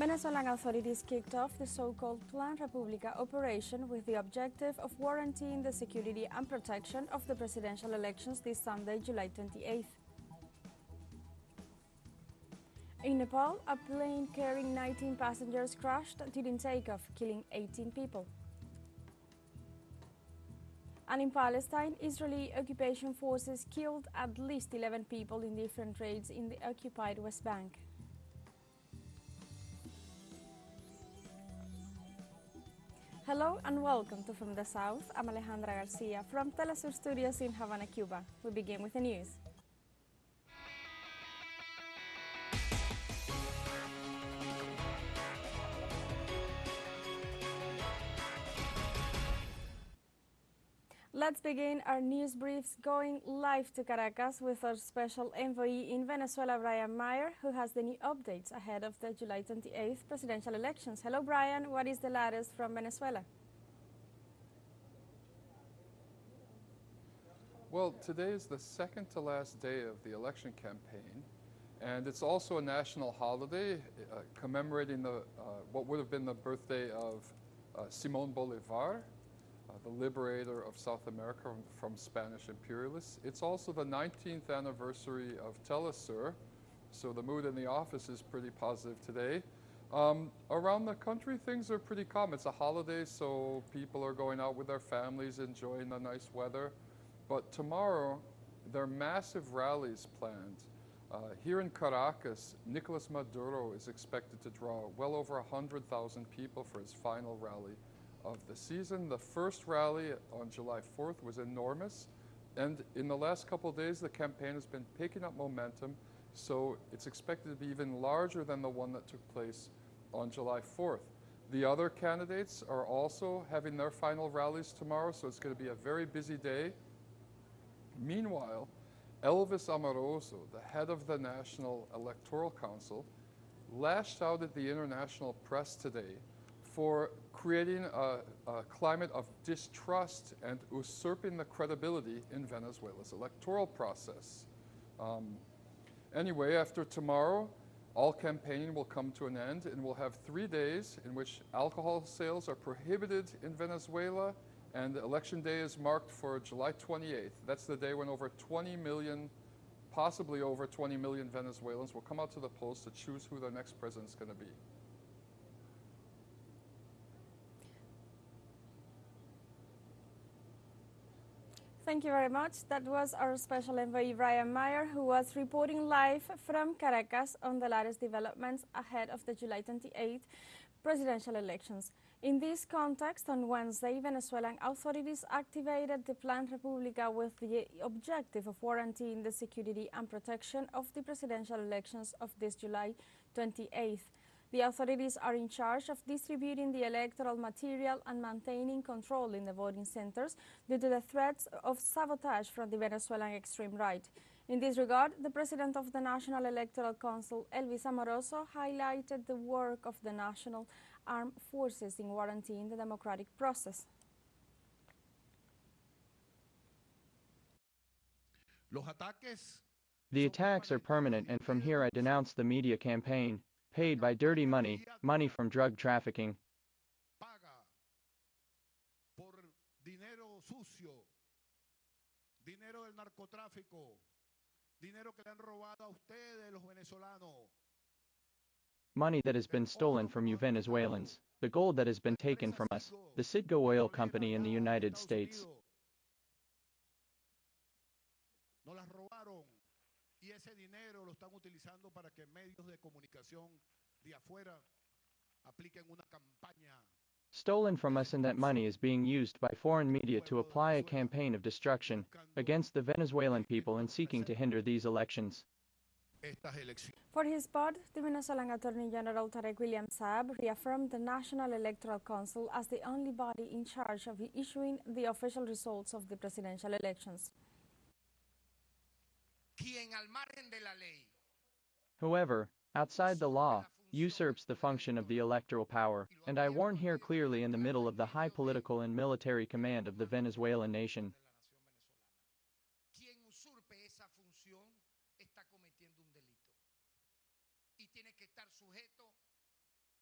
Venezuelan authorities kicked off the so-called Plan República operation with the objective of guaranteeing the security and protection of the presidential elections this Sunday, July 28th. In Nepal, a plane carrying 19 passengers crashed during takeoff, killing 18 people. And in Palestine, Israeli occupation forces killed at least 11 people in different raids in the occupied West Bank. Hello and welcome to From the South. I'm Alejandra Garcia from teleSUR Studios in Havana, Cuba. We begin with the news. Let's begin our news briefs going live to Caracas with our special envoy in Venezuela, Brian Meyer, who has the new updates ahead of the July 28th presidential elections. Hello, Brian. What is the latest from Venezuela? Well, today is the second to last day of the election campaign, and it's also a national holiday commemorating what would have been the birthday of Simón Bolívar, the liberator of South America from Spanish imperialists. It's also the 19th anniversary of teleSUR, so the mood in the office is pretty positive today. Around the country, things are pretty calm. It's a holiday, so people are going out with their families, enjoying the nice weather. But tomorrow, there are massive rallies planned. Here in Caracas, Nicolas Maduro is expected to draw well over 100,000 people for his final rally of the season. The first rally on July 4th was enormous, and in the last couple of days, the campaign has been picking up momentum, so it's expected to be even larger than the one that took place on July 4th. The other candidates are also having their final rallies tomorrow, so it's going to be a very busy day. Meanwhile, Elvis Amoroso, the head of the National Electoral Council, lashed out at the international press today for creating a climate of distrust and usurping the credibility in Venezuela's electoral process. Anyway, after tomorrow, all campaigning will come to an end, and we'll have 3 days in which alcohol sales are prohibited in Venezuela, and election day is marked for July 28th. That's the day when over 20 million, possibly over 20 million Venezuelans will come out to the polls to choose who their next president's going to be. Thank you very much. That was our special envoy, Brian Meyer, who was reporting live from Caracas on the latest developments ahead of the July 28th presidential elections. In this context, on Wednesday, Venezuelan authorities activated the Plan República with the objective of guaranteeing the security and protection of the presidential elections of this July 28th. The authorities are in charge of distributing the electoral material and maintaining control in the voting centers due to the threats of sabotage from the Venezuelan extreme right. In this regard, the president of the National Electoral Council, Elvis Amoroso, highlighted the work of the National Armed Forces in guaranteeing the democratic process. The attacks are permanent, and from here I denounce the media campaign, paid by dirty money, money from drug trafficking. Money that has been stolen from you Venezuelans, the gold that has been taken from us, the Citgo Oil Company in the United States. Stolen from us, and that money is being used by foreign media to apply a campaign of destruction against the Venezuelan people and seeking to hinder these elections. For his part, the Venezuelan Attorney General Tarek William Saab reaffirmed the National Electoral Council as the only body in charge of issuing the official results of the presidential elections. Whoever, outside the law, usurps the function of the electoral power, and I warn here clearly in the middle of the high political and military command of the Venezuelan nation.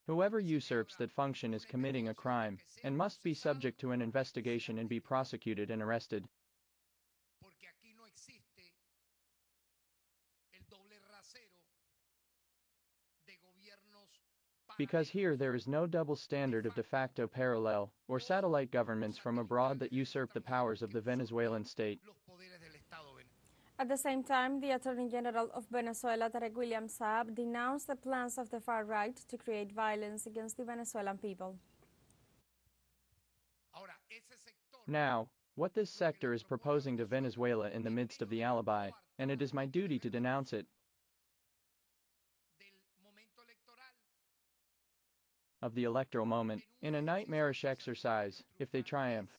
Whoever usurps that function is committing a crime, and must be subject to an investigation and be prosecuted and arrested. Because here there is no double standard of de facto parallel, or satellite governments from abroad that usurp the powers of the Venezuelan state. At the same time, the Attorney General of Venezuela, Tarek William Saab, denounced the plans of the far right to create violence against the Venezuelan people. Now, what this sector is proposing to Venezuela in the midst of the alibi, and it is my duty to denounce it, of the electoral moment, in a nightmarish exercise, if they triumph,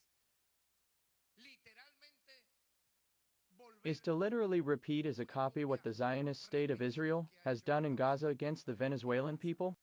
is to literally repeat as a copy what the Zionist state of Israel has done in Gaza against the Venezuelan people?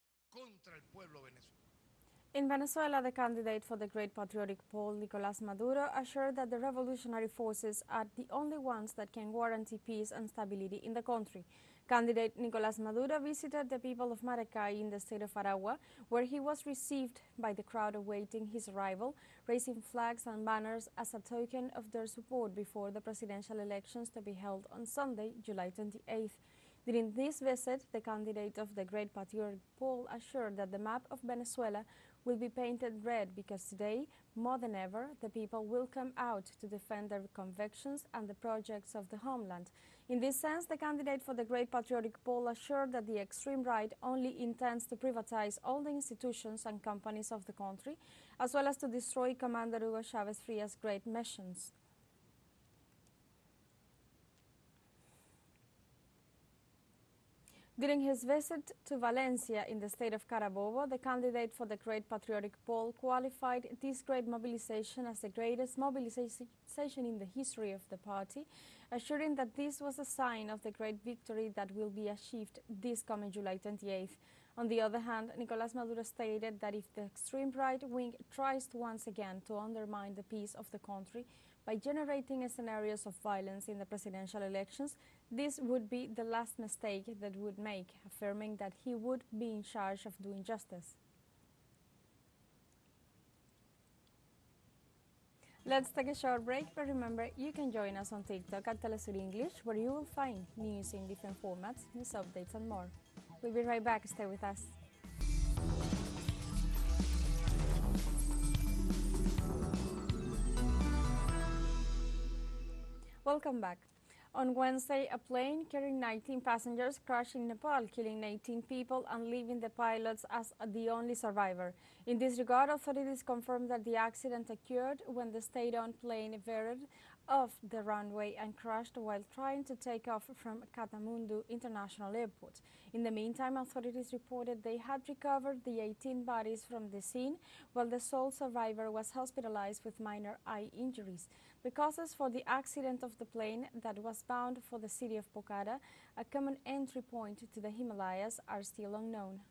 In Venezuela, the candidate for the Great Patriotic Poll, Nicolás Maduro, assured that the revolutionary forces are the only ones that can guarantee peace and stability in the country. Candidate Nicolás Maduro visited the people of Maracay in the state of Aragua, where he was received by the crowd awaiting his arrival, raising flags and banners as a token of their support before the presidential elections to be held on Sunday, July 28th. During this visit, the candidate of the Great Patriotic Poll assured that the map of Venezuela will be painted red because today, more than ever, the people will come out to defend their convictions and the projects of the homeland. In this sense, the candidate for the Great Patriotic Poll assured that the extreme right only intends to privatize all the institutions and companies of the country, as well as to destroy Commander Hugo Chávez Frías' great missions. During his visit to Valencia in the state of Carabobo, the candidate for the Great Patriotic Poll qualified this great mobilization as the greatest mobilization in the history of the party, assuring that this was a sign of the great victory that will be achieved this coming July 28th. On the other hand, Nicolás Maduro stated that if the extreme right wing tries once again to undermine the peace of the country by generating scenarios of violence in the presidential elections, this would be the last mistake that would make, affirming that he would be in charge of doing justice. Let's take a short break, but remember, you can join us on TikTok at teleSUR English, where you will find news in different formats, news updates and more. We'll be right back. Stay with us. Welcome back. On Wednesday, a plane carrying 19 passengers crashed in Nepal, killing 18 people and leaving the pilots as the only survivor. In this regard, authorities confirmed that the accident occurred when the state-owned plane veered off the runway and crashed while trying to take off from Kathmandu International Airport. In the meantime, authorities reported they had recovered the 18 bodies from the scene, while the sole survivor was hospitalized with minor eye injuries. The causes for the accident of the plane that was bound for the city of Pokhara, a common entry point to the Himalayas, are still unknown.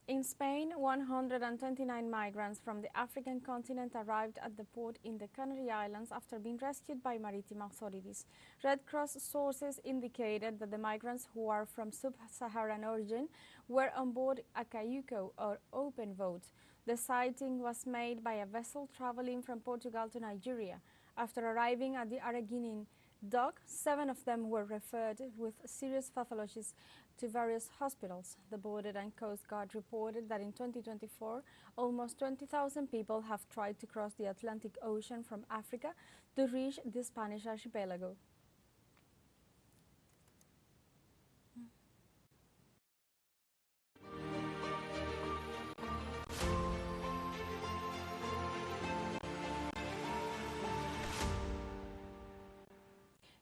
In Spain, 129 migrants from the African continent arrived at the port in the Canary Islands after being rescued by maritime authorities. Red Cross sources indicated that the migrants, who are from sub-Saharan origin, were on board a cayuco or open boat. The sighting was made by a vessel traveling from Portugal to Nigeria. After arriving at the Araguinin dock, 7 of them were referred with serious pathologies to various hospitals. The Border and Coast Guard reported that in 2024, almost 20,000 people have tried to cross the Atlantic Ocean from Africa to reach the Spanish archipelago.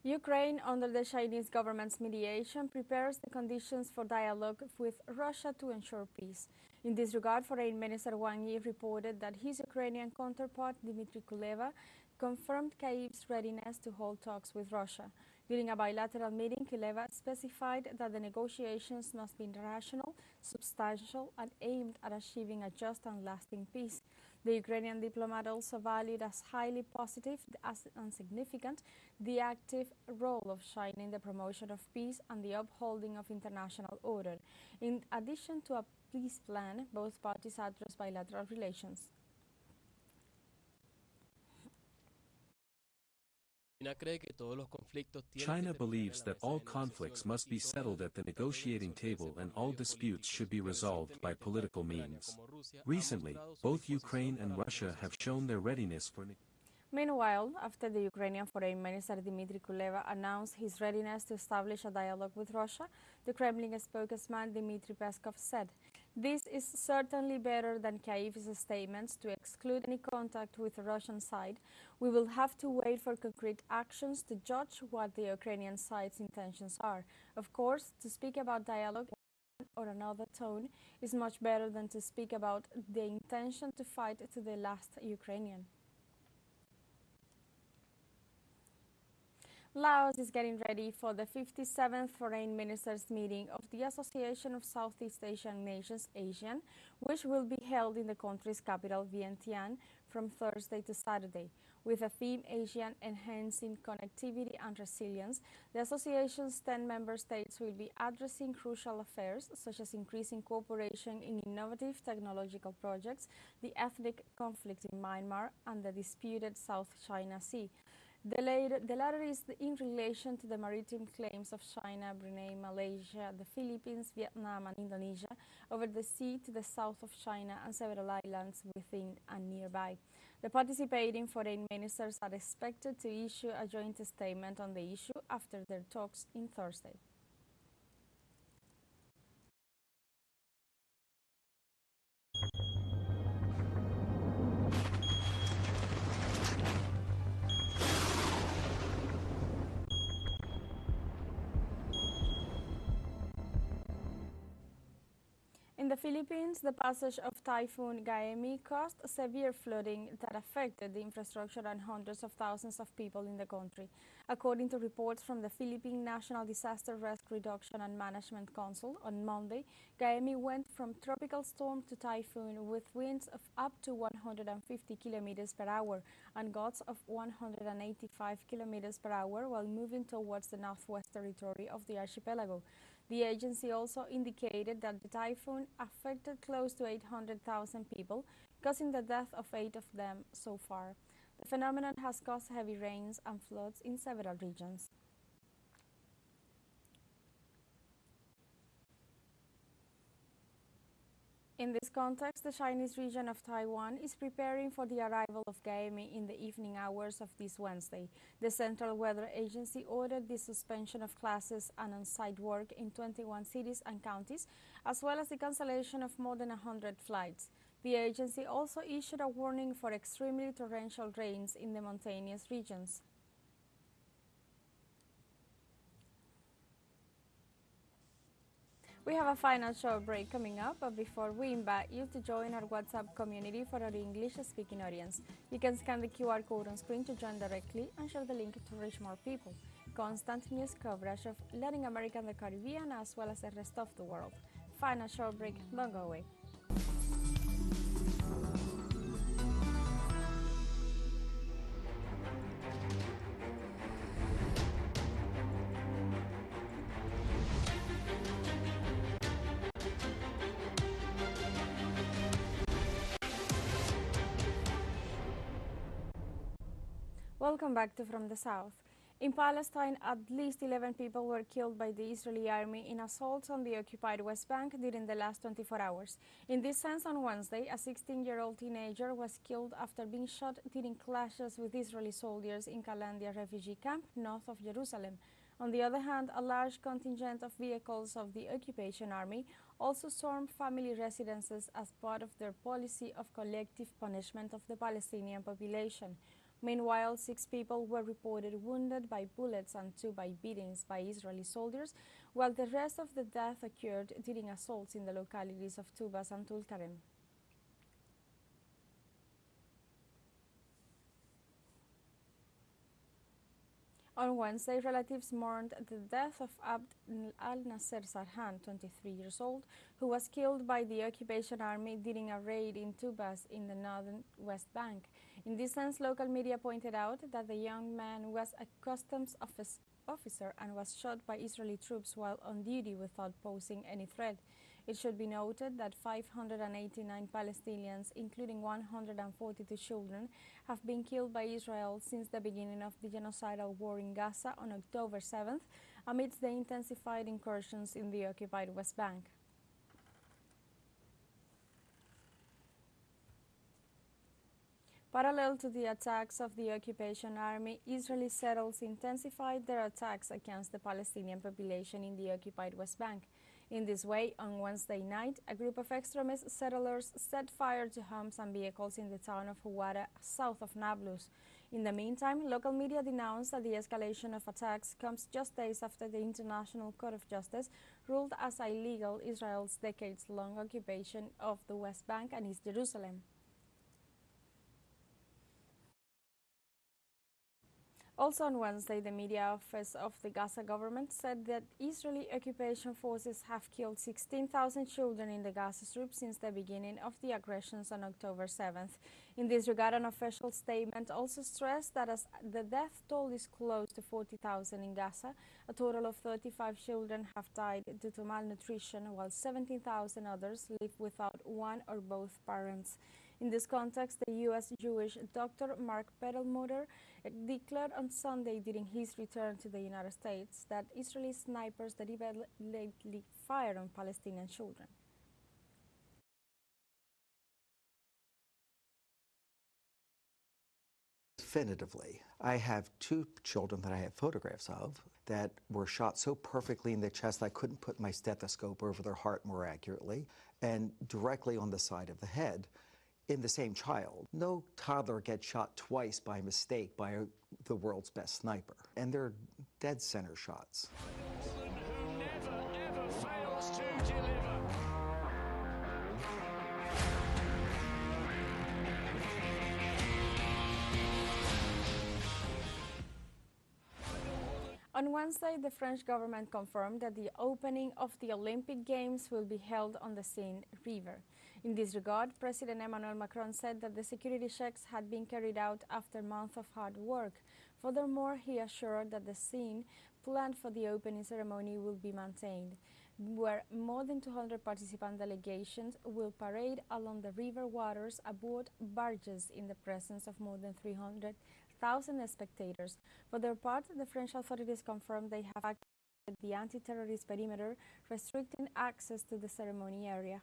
Ukraine, under the Chinese government's mediation, prepares the conditions for dialogue with Russia to ensure peace. In this regard, Foreign Minister Wang Yi reported that his Ukrainian counterpart, Dmitry Kuleba, confirmed Kyiv's readiness to hold talks with Russia. During a bilateral meeting, Kuleba specified that the negotiations must be rational, substantial, and aimed at achieving a just and lasting peace. The Ukrainian diplomat also valued as highly positive and significant the active role of China in the promotion of peace and the upholding of international order. In addition to a peace plan, both parties addressed bilateral relations. China believes that all conflicts must be settled at the negotiating table and all disputes should be resolved by political means. Recently, both Ukraine and Russia have shown their readiness for Meanwhile, after the Ukrainian Foreign Minister Dmitry Kuleba announced his readiness to establish a dialogue with Russia, the Kremlin spokesman Dmitry Peskov said, "This is certainly better than Kyiv's statements to exclude any contact with the Russian side. We will have to wait for concrete actions to judge what the Ukrainian side's intentions are. Of course, to speak about dialogue or another tone is much better than to speak about the intention to fight to the last Ukrainian." Laos is getting ready for the 57th Foreign Ministers meeting of the Association of Southeast Asian Nations, ASEAN, which will be held in the country's capital, Vientiane, from Thursday to Saturday. With the theme ASEAN Enhancing Connectivity and Resilience, the association's 10 member states will be addressing crucial affairs such as increasing cooperation in innovative technological projects, the ethnic conflict in Myanmar, and the disputed South China Sea. The latter is in relation to the maritime claims of China, Brunei, Malaysia, the Philippines, Vietnam and Indonesia over the sea to the south of China and several islands within and nearby. The participating foreign ministers are expected to issue a joint statement on the issue after their talks on Thursday. In the Philippines, the passage of Typhoon Gaemi caused severe flooding that affected the infrastructure and hundreds of thousands of people in the country. According to reports from the Philippine National Disaster Risk Reduction and Management Council, on Monday, Gaemi went from tropical storm to typhoon with winds of up to 150 kilometers per hour and gusts of 185 kilometers per hour while moving towards the northwest territory of the archipelago. The agency also indicated that the typhoon affected close to 800,000 people, causing the death of 8 of them so far. The phenomenon has caused heavy rains and floods in several regions. In this context, the Chinese region of Taiwan is preparing for the arrival of Gaemi in the evening hours of this Wednesday. The Central Weather Agency ordered the suspension of classes and on-site work in 21 cities and counties, as well as the cancellation of more than 100 flights. The agency also issued a warning for extremely torrential rains in the mountainous regions. We have a final show break coming up, but before we invite you to join our WhatsApp community for our English-speaking audience. You can scan the QR code on screen to join directly and share the link to reach more people. Constant news coverage of Latin America and the Caribbean, as well as the rest of the world. Final show break, don't go away. Welcome back to From the South. In Palestine, at least 11 people were killed by the Israeli army in assaults on the occupied West Bank during the last 24 hours. In this sense, on Wednesday, a 16-year-old teenager was killed after being shot during clashes with Israeli soldiers in Kalandia refugee camp north of Jerusalem. On the other hand, a large contingent of vehicles of the occupation army also stormed family residences as part of their policy of collective punishment of the Palestinian population. Meanwhile, 6 people were reported wounded by bullets and 2 by beatings by Israeli soldiers, while the rest of the death occurred during assaults in the localities of Tubas and Tulkarem. On Wednesday, relatives mourned the death of Abd al-Nasser Sarhan, 23 years old, who was killed by the occupation army during a raid in Tubas in the northern West Bank. In this sense, local media pointed out that the young man was a customs officer and was shot by Israeli troops while on duty without posing any threat. It should be noted that 589 Palestinians, including 142 children, have been killed by Israel since the beginning of the genocidal war in Gaza on October 7th, amidst the intensified incursions in the occupied West Bank. Parallel to the attacks of the occupation army, Israeli settlers intensified their attacks against the Palestinian population in the occupied West Bank. In this way, on Wednesday night, a group of extremist settlers set fire to homes and vehicles in the town of Huwara, south of Nablus. In the meantime, local media denounced that the escalation of attacks comes just days after the International Court of Justice ruled as illegal Israel's decades-long occupation of the West Bank and East Jerusalem. Also on Wednesday, the media office of the Gaza government said that Israeli occupation forces have killed 16,000 children in the Gaza Strip since the beginning of the aggressions on October 7th. In this regard, an official statement also stressed that as the death toll is close to 40,000 in Gaza, a total of 35 children have died due to malnutrition, while 17,000 others live without one or both parents. In this context, the U.S. Jewish Dr. Mark Perlmutter declared on Sunday during his return to the United States that Israeli snipers deliberately fired on Palestinian children. Definitively. I have two children that I have photographs of that were shot so perfectly in the chest I couldn't put my stethoscope over their heart more accurately, and directly on the side of the head in the same child. No toddler gets shot twice by mistake by the world's best sniper, and they're dead center shots. Who never, ever fails to deliver. On Wednesday, the French government confirmed that the opening of the Olympic Games will be held on the Seine River. In this regard, President Emmanuel Macron said that the security checks had been carried out after months of hard work. Furthermore, he assured that the scene planned for the opening ceremony will be maintained, where more than 200 participant delegations will parade along the river waters aboard barges in the presence of more than 300,000 spectators. For their part, the French authorities confirmed they have activated the anti-terrorist perimeter, restricting access to the ceremony area.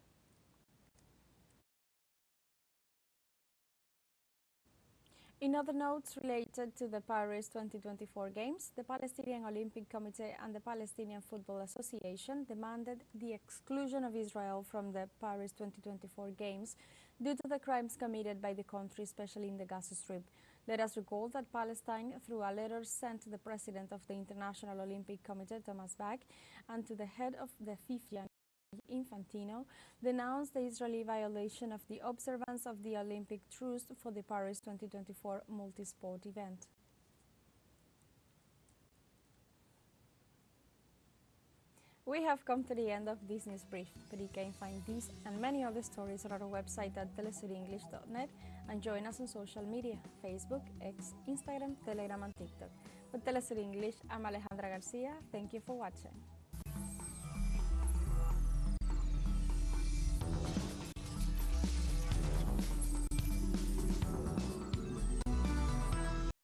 In other notes related to the Paris 2024 Games, the Palestinian Olympic Committee and the Palestinian Football Association demanded the exclusion of Israel from the Paris 2024 Games due to the crimes committed by the country, especially in the Gaza Strip. Let us recall that Palestine, through a letter sent to the president of the International Olympic Committee, Thomas Bach, and to the head of the FIFA, Infantino, denounced the Israeli violation of the observance of the Olympic truce for the Paris 2024 multi-sport event. We have come to the end of this news brief, but you can find these and many other stories on our website at telesurenglish.net and join us on social media, Facebook, X, Instagram, Telegram and TikTok. For Telesur English, I'm Alejandra Garcia. Thank you for watching.